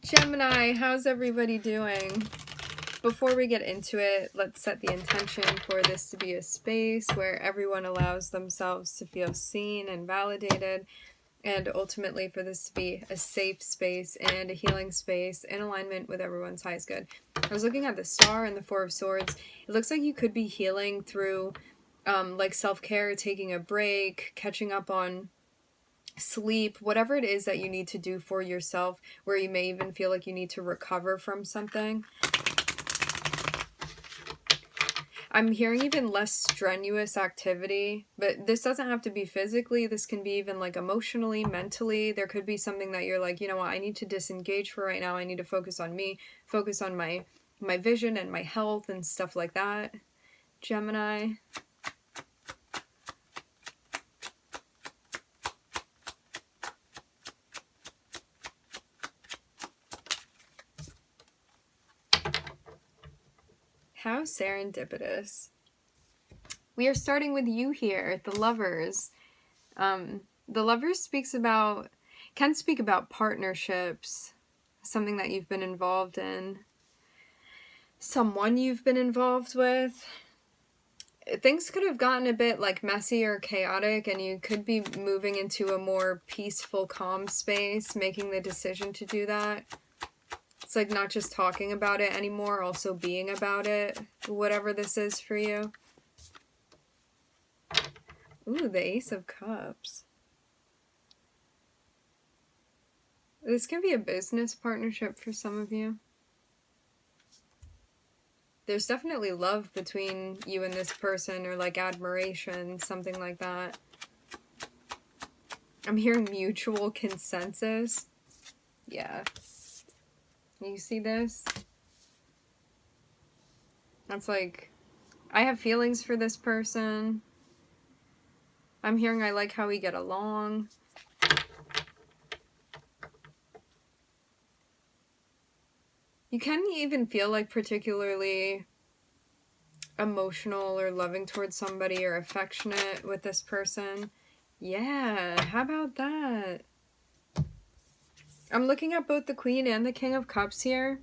Gemini, how's everybody doing? Before we get into it, let's set the intention for this to be a space where everyone allows themselves to feel seen and validated, and ultimately for this to be a safe space and a healing space in alignment with everyone's highest good. I was looking at the Star and the Four of Swords. It looks like you could be healing through like self-care, taking a break, catching up on sleep, whatever it is that you need to do for yourself, where you may even feel like you need to recover from something. I'm hearing even less strenuous activity, but this doesn't have to be physically. This can be even like emotionally, mentally. There could be something that you're like, you know what, I need to disengage for right now. I need to focus on me, focus on my vision and my health and stuff like that. Gemini. How serendipitous. We are starting with you here, the Lovers. The Lovers can speak about partnerships, something that you've been involved in, someone you've been involved with. Things could have gotten a bit like messy or chaotic, and you could be moving into a more peaceful, calm space, making the decision to do that. It's like not just talking about it anymore, also being about it, whatever this is for you. Ooh, the Ace of Cups. This can be a business partnership for some of you. There's definitely love between you and this person, or like admiration, something like that. I'm hearing mutual consensus. Yeah. You see this? That's like, I have feelings for this person. I'm hearing I like how we get along. You can even feel like particularly emotional or loving towards somebody or affectionate with this person. Yeah, how about that? I'm looking at both the Queen and the King of Cups here,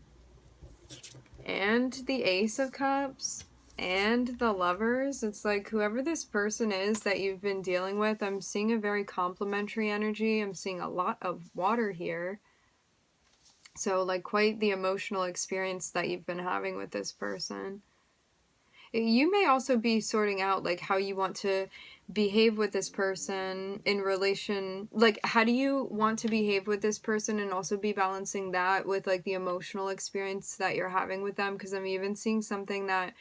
and the Ace of Cups, and the Lovers. It's like whoever this person is that you've been dealing with, I'm seeing a very complimentary energy. I'm seeing a lot of water here. So like quite the emotional experience that you've been having with this person. You may also be sorting out like how you want to behave with this person in relation, like how do you want to behave with this person, and also be balancing that with like the emotional experience that you're having with them, because I'm even seeing something that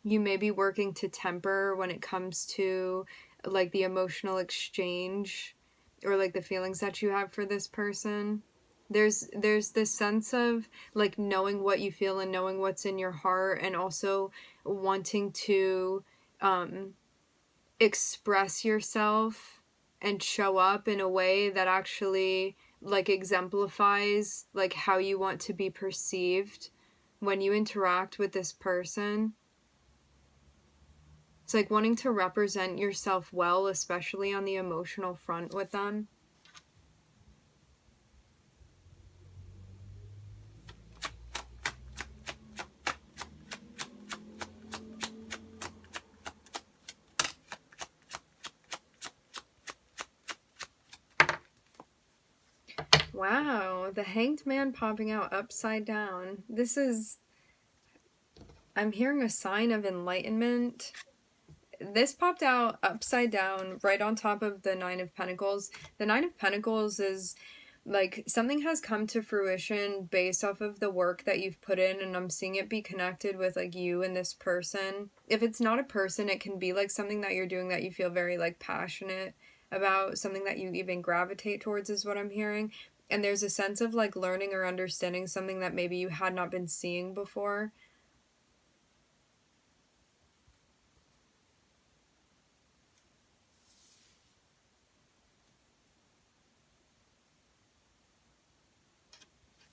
you may be working to temper when it comes to like the emotional exchange or like the feelings that you have for this person. There's this sense of like knowing what you feel and knowing what's in your heart, and also wanting to express yourself and show up in a way that actually like exemplifies like how you want to be perceived when you interact with this person. It's like wanting to represent yourself well, especially on the emotional front with them. Wow, the Hanged Man popping out upside down. This is, I'm hearing a sign of enlightenment. This popped out upside down right on top of the Nine of Pentacles. The Nine of Pentacles is like something has come to fruition based off of the work that you've put in, and I'm seeing it be connected with like you and this person. If it's not a person, it can be like something that you're doing that you feel very like passionate about, something that you even gravitate towards is what I'm hearing. And there's a sense of like learning or understanding something that maybe you had not been seeing before.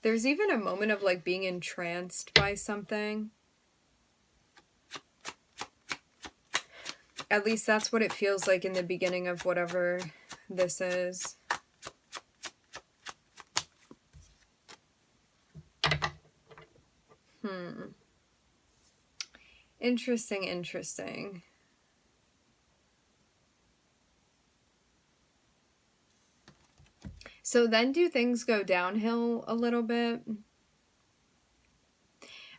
There's even a moment of like being entranced by something. At least that's what it feels like in the beginning of whatever this is. Interesting, interesting. So then do things go downhill a little bit?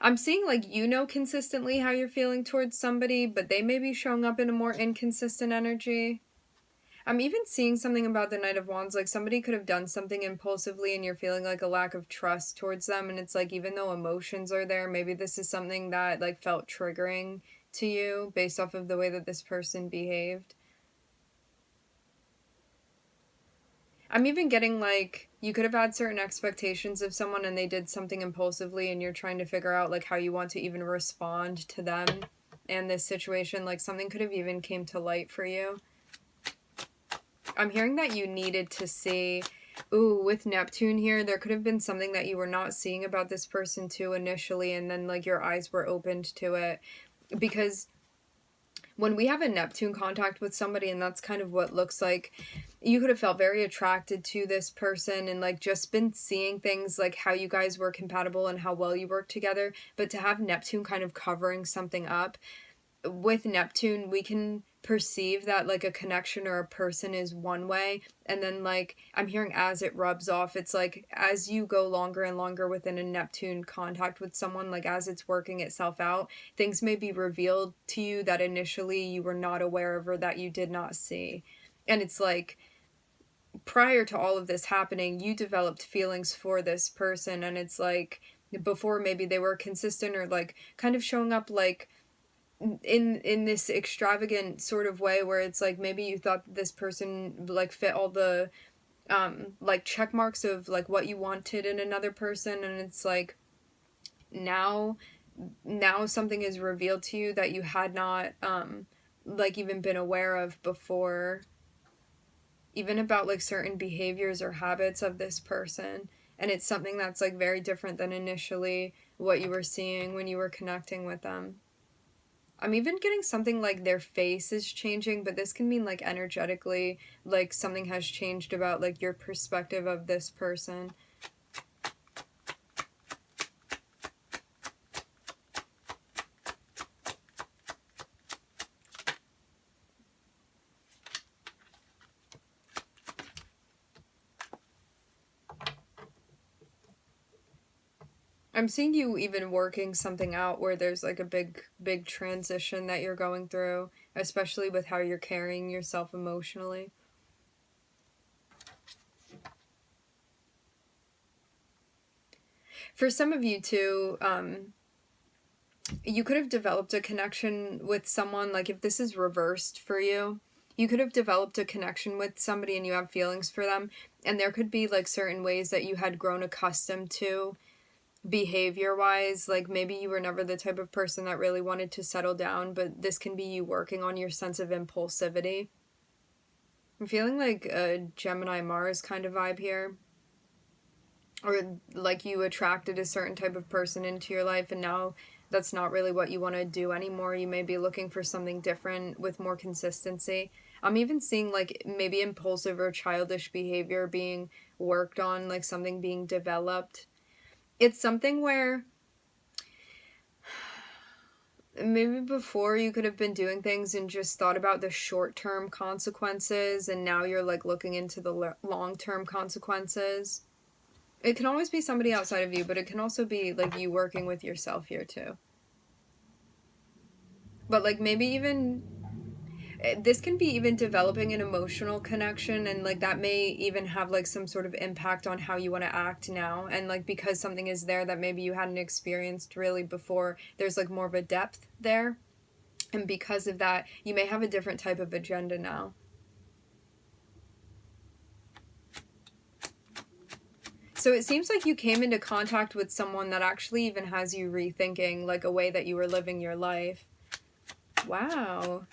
I'm seeing like consistently how you're feeling towards somebody, but they may be showing up in a more inconsistent energy. I'm even seeing something about the Knight of Wands, like somebody could have done something impulsively and you're feeling like a lack of trust towards them, and it's like even though emotions are there, maybe this is something that like felt triggering to you based off of the way that this person behaved. I'm even getting like you could have had certain expectations of someone and they did something impulsively and you're trying to figure out like how you want to even respond to them and this situation. Like something could have even came to light for you. I'm hearing that you needed to see, with Neptune here, there could have been something that you were not seeing about this person too initially, and then like your eyes were opened to it. Because when we have a Neptune contact with somebody, and that's kind of what looks like, you could have felt very attracted to this person and like just been seeing things like how you guys were compatible and how well you work together. But to have Neptune kind of covering something up, with Neptune, we can perceive that like a connection or a person is one way, and then like I'm hearing as it rubs off, it's like as you go longer and longer within a Neptune contact with someone, like as it's working itself out, things may be revealed to you that initially you were not aware of or that you did not see. And it's like prior to all of this happening, you developed feelings for this person, and it's like before maybe they were consistent or like kind of showing up like in this extravagant sort of way where it's like maybe you thought that this person like fit all the like check marks of like what you wanted in another person, and it's like now something is revealed to you that you had not like even been aware of before, even about like certain behaviors or habits of this person, and it's something that's like very different than initially what you were seeing when you were connecting with them. I'm even getting something like their face is changing, but this can mean like energetically, like something has changed about like your perspective of this person. I'm seeing you even working something out where there's like a big transition that you're going through, especially with how you're carrying yourself emotionally. For some of you too, you could have developed a connection with someone, like if this is reversed for you, you could have developed a connection with somebody and you have feelings for them, and there could be like certain ways that you had grown accustomed to behavior wise, like maybe you were never the type of person that really wanted to settle down, but this can be you working on your sense of impulsivity. I'm feeling like a Gemini Mars kind of vibe here, or like you attracted a certain type of person into your life and now that's not really what you want to do anymore. You may be looking for something different with more consistency. I'm even seeing like maybe impulsive or childish behavior being worked on, like something being developed. It's something where maybe before you could have been doing things and just thought about the short-term consequences, and now you're like looking into the long-term consequences. It can always be somebody outside of you, but it can also be like you working with yourself here too. But like maybe even this can be even developing an emotional connection, and like that may even have like some sort of impact on how you want to act now, and like because something is there that maybe you hadn't experienced really before, there's like more of a depth there, and because of that you may have a different type of agenda now. So it seems like you came into contact with someone that actually even has you rethinking like a way that you were living your life. Wow.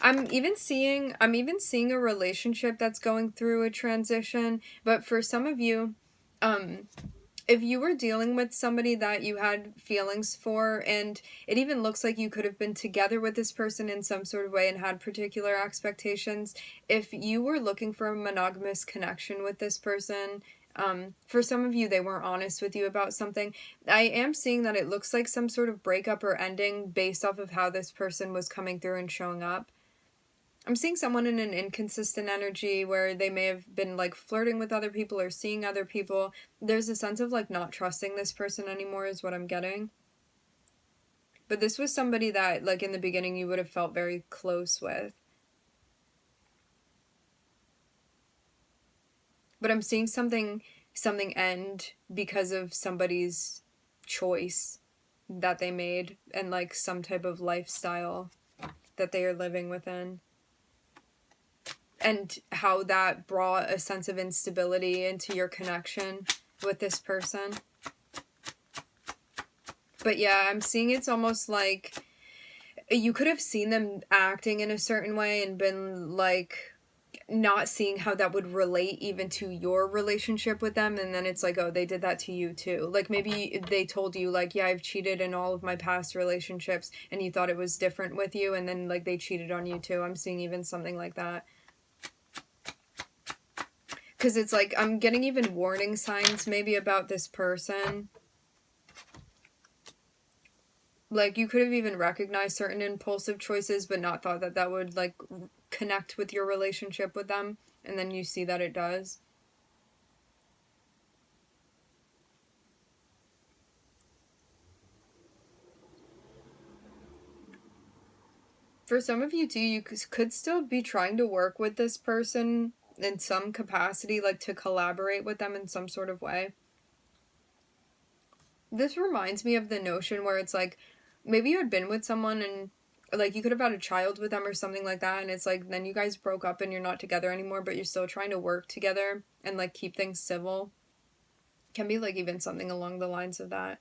I'm even seeing a relationship that's going through a transition, but for some of you, if you were dealing with somebody that you had feelings for, and it even looks like you could have been together with this person in some sort of way and had particular expectations, if you were looking for a monogamous connection with this person, For some of you, they weren't honest with you about something. I am seeing that it looks like some sort of breakup or ending based off of how this person was coming through and showing up. I'm seeing someone in an inconsistent energy where they may have been like flirting with other people or seeing other people. There's a sense of like not trusting this person anymore is what I'm getting. But this was somebody that like in the beginning you would have felt very close with. But I'm seeing something end because of somebody's choice that they made and like some type of lifestyle that they are living within. And how that brought a sense of instability into your connection with this person. But yeah, I'm seeing it's almost like you could have seen them acting in a certain way and been like not seeing how that would relate even to your relationship with them, and then it's like, oh, they did that to you too. Like maybe they told you like, yeah, I've cheated in all of my past relationships, and you thought it was different with you, and then like they cheated on you too. I'm seeing even something like that. Because it's like, I'm getting even warning signs maybe about this person. Like, you could have even recognized certain impulsive choices, but not thought that that would, like, connect with your relationship with them. And then you see that it does. For some of you, too, you could still be trying to work with this person in some capacity, like, to collaborate with them in some sort of way. This reminds me of the notion where it's like, maybe you had been with someone and like you could have had a child with them or something like that, and it's like then you guys broke up and you're not together anymore, but you're still trying to work together and like keep things civil. Can be like even something along the lines of that.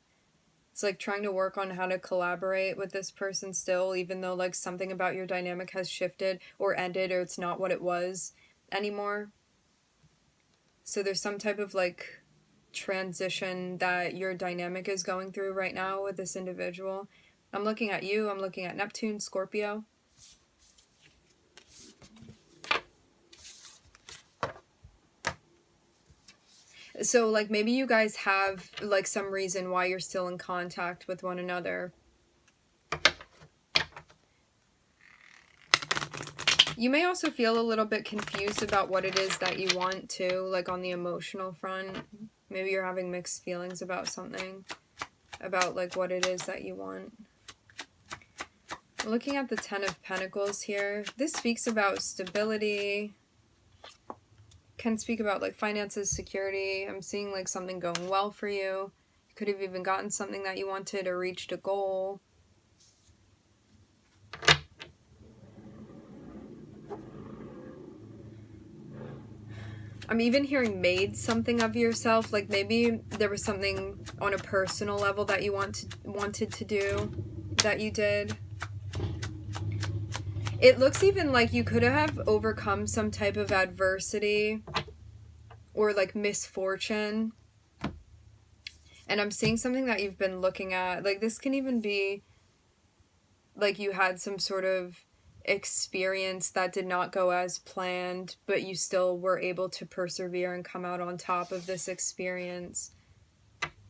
It's like trying to work on how to collaborate with this person still, even though like something about your dynamic has shifted or ended, or it's not what it was anymore. So there's some type of like transition that your dynamic is going through right now with this individual. I'm looking at you, I'm looking at Neptune, Scorpio. So like maybe you guys have like some reason why you're still in contact with one another. You may also feel a little bit confused about what it is that you want to, like on the emotional front. Maybe you're having mixed feelings about something, about like what it is that you want. Looking at the Ten of Pentacles here, this speaks about stability, can speak about like finances, security. I'm seeing like something going well for you. You could have even gotten something that you wanted or reached a goal. I'm even hearing made something of yourself. Like maybe there was something on a personal level that you wanted to do that you did. It looks even like you could have overcome some type of adversity or like misfortune. And I'm seeing something that you've been looking at. Like this can even be like you had some sort of experience that did not go as planned, but you still were able to persevere and come out on top of this experience.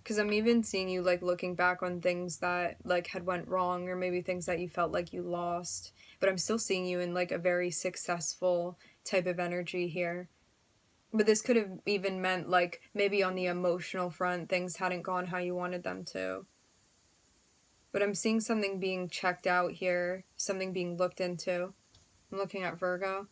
Because I'm even seeing you like looking back on things that like had went wrong, or maybe things that you felt like you lost, but I'm still seeing you in like a very successful type of energy here. But this could have even meant like maybe on the emotional front things hadn't gone how you wanted them to. But I'm seeing something being checked out here, something being looked into. I'm looking at Virgo.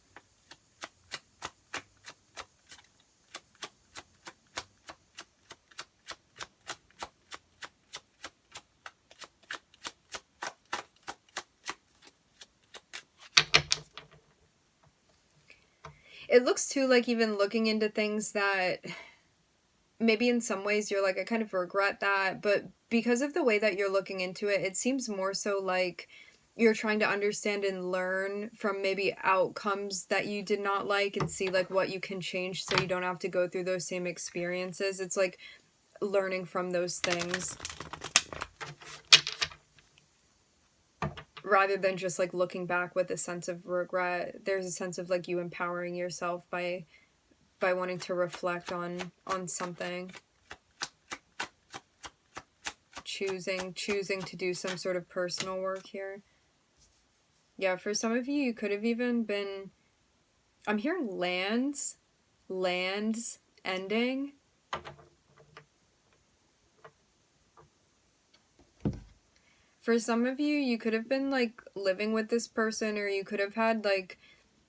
It looks too like even looking into things that maybe in some ways you're like, I kind of regret that, but because of the way that you're looking into it, it seems more so like you're trying to understand and learn from maybe outcomes that you did not like and see like what you can change so you don't have to go through those same experiences. It's like learning from those things rather than just like looking back with a sense of regret. There's a sense of like you empowering yourself by by wanting to reflect on something. Choosing to do some sort of personal work here. Yeah, for some of you, you could have even been, I'm hearing lands ending. For some of you, you could have been like living with this person, or you could have had like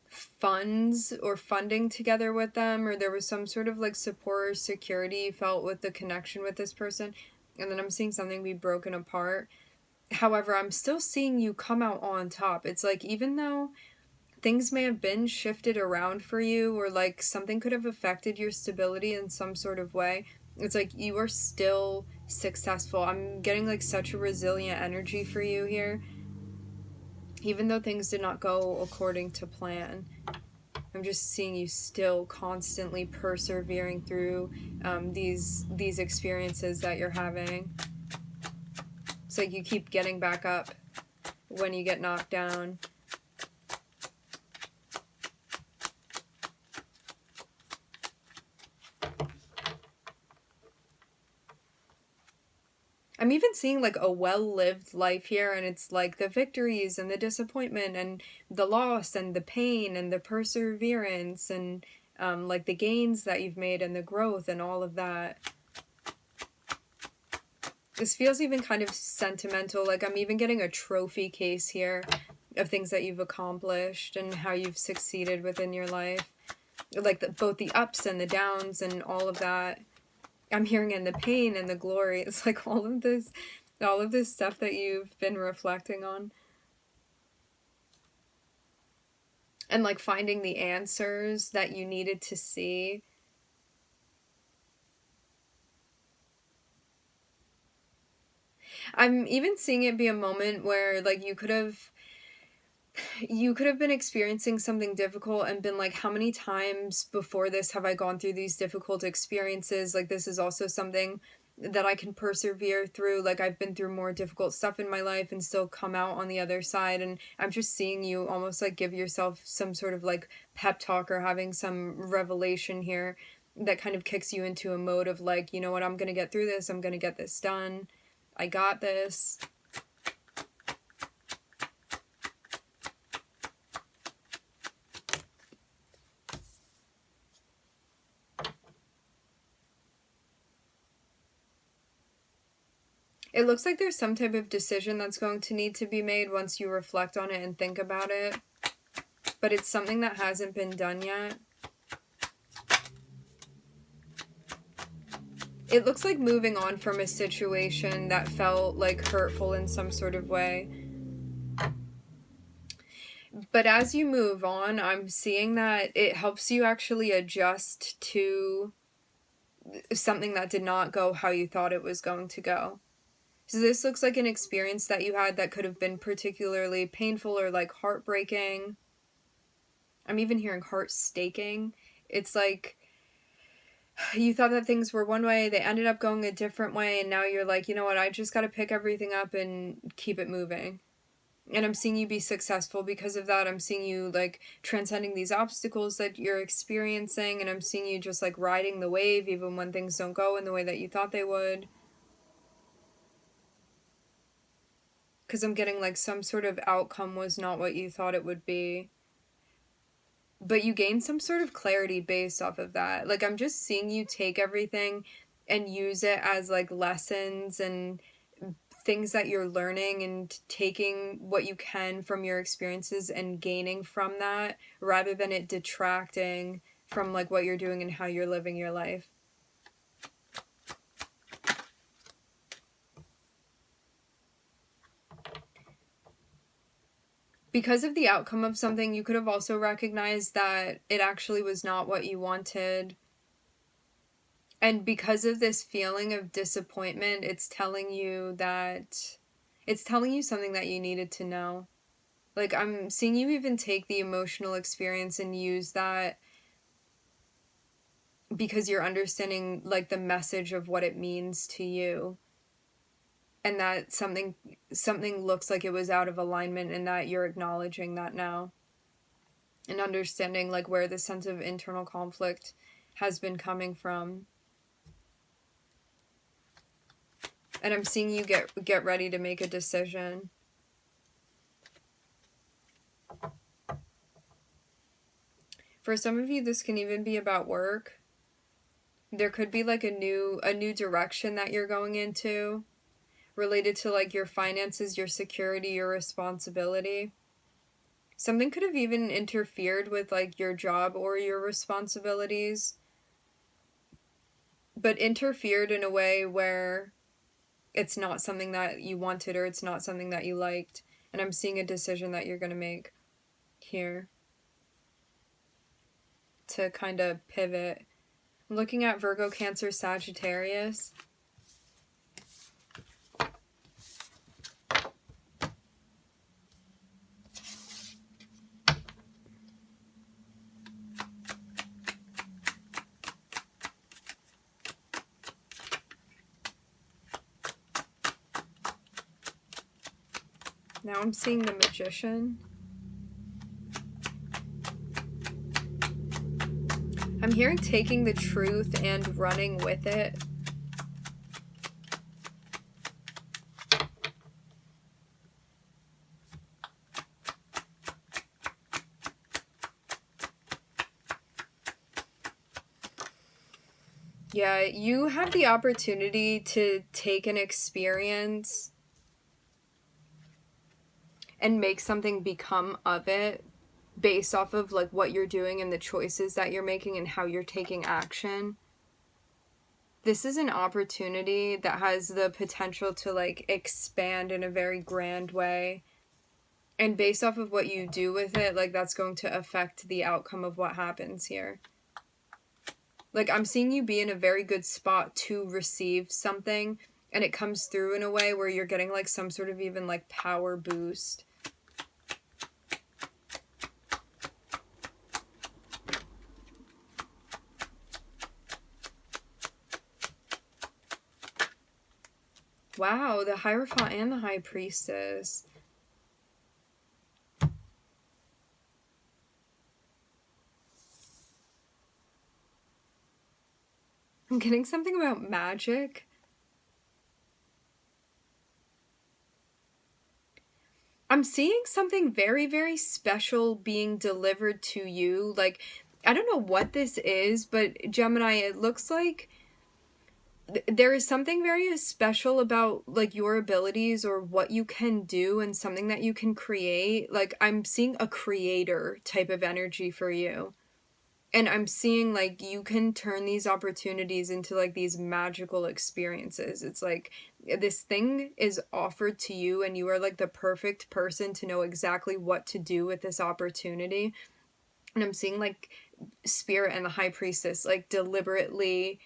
funds or funding together with them, or there was some sort of like support or security you felt with the connection with this person. And then I'm seeing something be broken apart. However, I'm still seeing you come out on top. It's like, even though things may have been shifted around for you, or like something could have affected your stability in some sort of way, it's like you are still successful. I'm getting like such a resilient energy for you here. Even though things did not go according to plan, I'm just seeing you still constantly persevering through these experiences that you're having. It's like you keep getting back up when you get knocked down. I'm even seeing like a well-lived life here, and it's like the victories and the disappointment and the loss and the pain and the perseverance and like the gains that you've made and the growth and all of that. This feels even kind of sentimental. Like I'm even getting a trophy case here of things that you've accomplished and how you've succeeded within your life. Like both the ups and the downs and all of that. I'm hearing in the pain and the glory. It's like all of this stuff that you've been reflecting on. And like finding the answers that you needed to see. I'm even seeing it be a moment where like you could have been experiencing something difficult and been like, how many times before this have I gone through these difficult experiences? Like, this is also something that I can persevere through. Like, I've been through more difficult stuff in my life and still come out on the other side. And I'm just seeing you almost like give yourself some sort of like pep talk or having some revelation here that kind of kicks you into a mode of like, you know what, I'm going to get through this. I'm going to get this done. I got this. It looks like there's some type of decision that's going to need to be made once you reflect on it and think about it. But it's something that hasn't been done yet. It looks like moving on from a situation that felt like hurtful in some sort of way. But as you move on, I'm seeing that it helps you actually adjust to something that did not go how you thought it was going to go. So this looks like an experience that you had that could have been particularly painful or like heartbreaking. I'm even hearing heart-staking. It's like you thought that things were one way, they ended up going a different way, and now you're like, you know what, I just got to pick everything up and keep it moving. And I'm seeing you be successful because of that. I'm seeing you like transcending these obstacles that you're experiencing, and I'm seeing you just like riding the wave even when things don't go in the way that you thought they would. Because I'm getting like some sort of outcome was not what you thought it would be. But you gain some sort of clarity based off of that. Like I'm just seeing you take everything and use it as like lessons and things that you're learning and taking what you can from your experiences and gaining from that rather than it detracting from like what you're doing and how you're living your life. Because of the outcome of something, you could have also recognized that it actually was not what you wanted. And because of this feeling of disappointment, it's telling you something that you needed to know. Like, I'm seeing you even take the emotional experience and use that because you're understanding, like, the message of what it means to you. And that something looks like it was out of alignment, and that you're acknowledging that now. And understanding, like, where the sense of internal conflict has been coming from. And I'm seeing you get ready to make a decision. For some of you, this can even be about work. There could be like a new direction that you're going into related to like your finances, your security, your responsibility. Something could have even interfered with like your job or your responsibilities, but interfered in a way where it's not something that you wanted or it's not something that you liked. And I'm seeing a decision that you're going to make here to kind of pivot. I'm looking at Virgo, Cancer, Sagittarius. Now I'm seeing the Magician. I'm hearing taking the truth and running with it. Yeah, you have the opportunity to take an experience and make something become of it based off of like what you're doing and the choices that you're making and how you're taking action. This is an opportunity that has the potential to like expand in a very grand way. And based off of what you do with it, like that's going to affect the outcome of what happens here. Like I'm seeing you be in a very good spot to receive something, and it comes through in a way where you're getting like some sort of even like power boost. Wow, the Hierophant and the High Priestess. I'm getting something about magic. I'm seeing something very, very special being delivered to you. Like, I don't know what this is, but Gemini, it looks like there is something very special about like your abilities or what you can do and something that you can create. Like I'm seeing a creator type of energy for you. And I'm seeing like you can turn these opportunities into like these magical experiences. It's like this thing is offered to you and you are like the perfect person to know exactly what to do with this opportunity. And I'm seeing like Spirit and the High Priestess like deliberately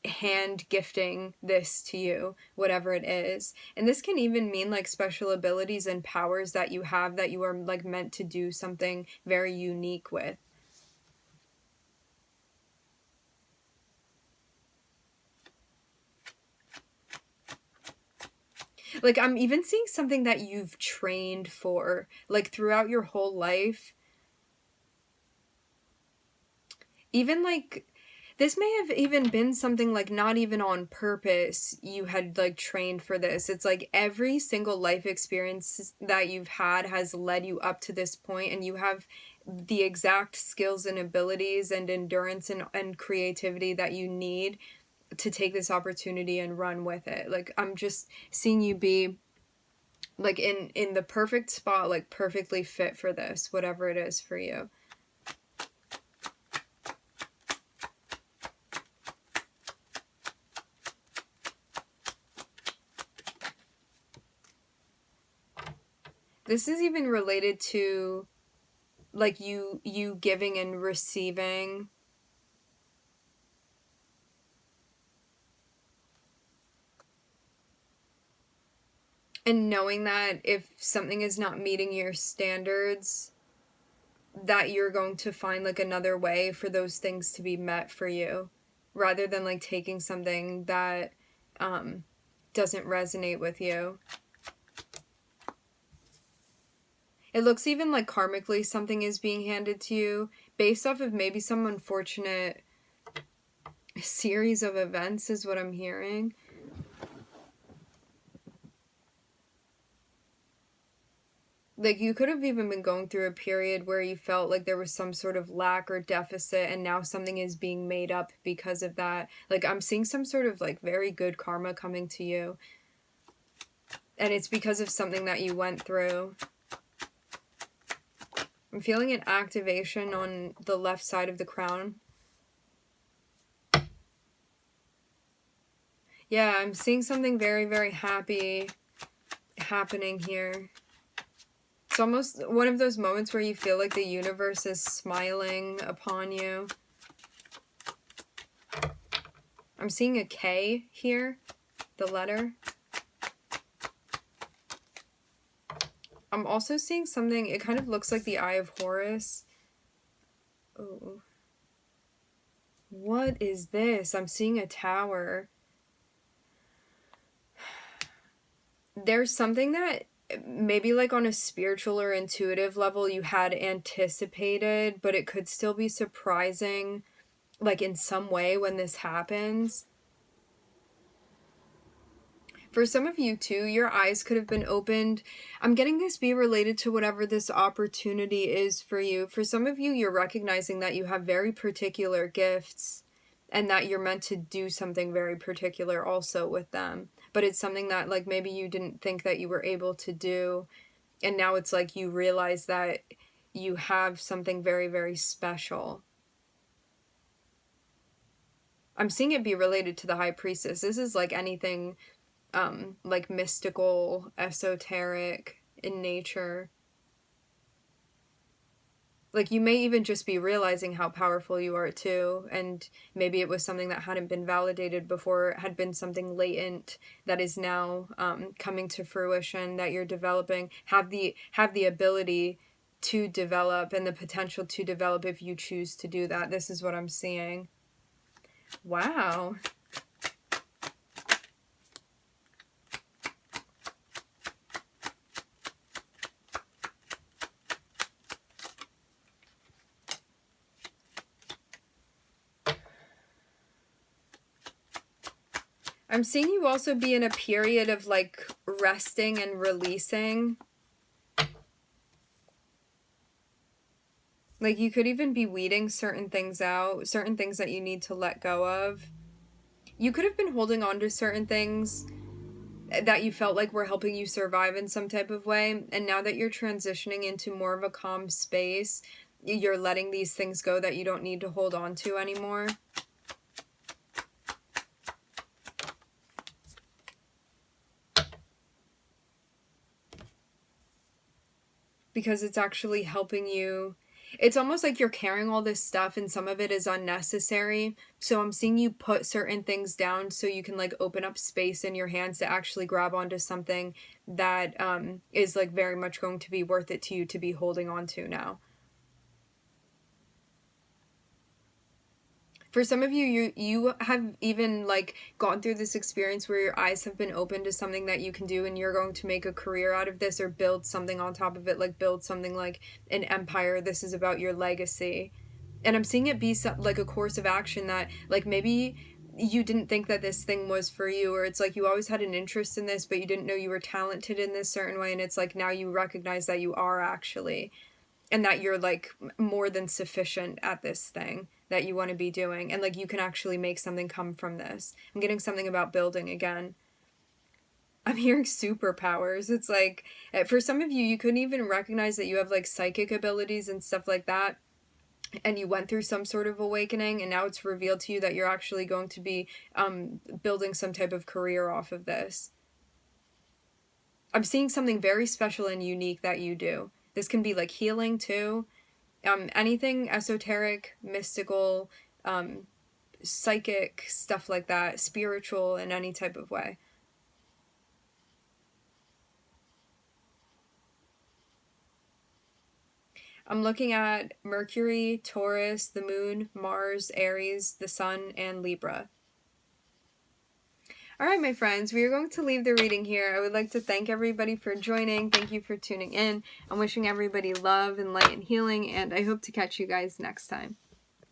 hand gifting this to you, whatever it is. And this can even mean like special abilities and powers that you have that you are like meant to do something very unique with. Like, I'm even seeing something that you've trained for, like, throughout your whole life. Even, like, this may have even been something, like, not even on purpose you had, like, trained for this. It's, like, every single life experience that you've had has led you up to this point, and you have the exact skills and abilities and endurance and creativity that you need to take this opportunity and run with it. Like, I'm just seeing you be like in the perfect spot, like perfectly fit for this, whatever it is for you. This is even related to like you giving and receiving. And knowing that if something is not meeting your standards, that you're going to find like another way for those things to be met for you, rather than like taking something that doesn't resonate with you. It looks even like karmically something is being handed to you based off of maybe some unfortunate A series of events is what I'm hearing. Like, you could have even been going through a period where you felt like there was some sort of lack or deficit, and now something is being made up because of that. Like, I'm seeing some sort of, like, very good karma coming to you. And it's because of something that you went through. I'm feeling an activation on the left side of the crown. Yeah, I'm seeing something very, very happy happening here. It's almost one of those moments where you feel like the universe is smiling upon you. I'm seeing a K here, the letter. I'm also seeing something, it kind of looks like the Eye of Horus. Oh. What is this? I'm seeing a tower. There's something that maybe like on a spiritual or intuitive level you had anticipated, but it could still be surprising, like in some way when this happens. For some of you too, your eyes could have been opened. I'm getting this be related to whatever this opportunity is for you. For some of you, you're recognizing that you have very particular gifts and that you're meant to do something very particular also with them. But it's something that like maybe you didn't think that you were able to do. And now it's like you realize that you have something very, very special. I'm seeing it be related to the High Priestess. This is like anything like mystical, esoteric in nature. Like you may even just be realizing how powerful you are too, and maybe it was something that hadn't been validated before, it had been something latent that is now coming to fruition, that you're developing, have the ability to develop and the potential to develop if you choose to do that. This is what I'm seeing. Wow. I'm seeing you also be in a period of like resting and releasing. Like you could even be weeding certain things out, certain things that you need to let go of. You could have been holding on to certain things that you felt like were helping you survive in some type of way. And now that you're transitioning into more of a calm space, you're letting these things go that you don't need to hold on to anymore. Because it's actually helping you. It's almost like you're carrying all this stuff and some of it is unnecessary. So I'm seeing you put certain things down so you can like open up space in your hands to actually grab onto something that is like very much going to be worth it to you to be holding on to now. For some of you, you have even like gone through this experience where your eyes have been open to something that you can do and you're going to make a career out of this or build something on top of it, like build something like an empire. This is about your legacy. And I'm seeing it be like a course of action that like maybe you didn't think that this thing was for you, or it's like you always had an interest in this, but you didn't know you were talented in this certain way. And it's like now you recognize that you are actually, and that you're like more than sufficient at this thing that you want to be doing, and like you can actually make something come from this. I'm getting something about building again. I'm hearing superpowers. It's like for some of you, you couldn't even recognize that you have like psychic abilities and stuff like that, and you went through some sort of awakening, and now it's revealed to you that you're actually going to be building some type of career off of this. I'm seeing something very special and unique that you do. This can be like healing too. Anything esoteric, mystical, psychic, stuff like that, spiritual in any type of way. I'm looking at Mercury, Taurus, the Moon, Mars, Aries, the Sun, and Libra. All right, my friends, we are going to leave the reading here. I would like to thank everybody for joining. Thank you for tuning in. I'm wishing everybody love and light and healing, and I hope to catch you guys next time.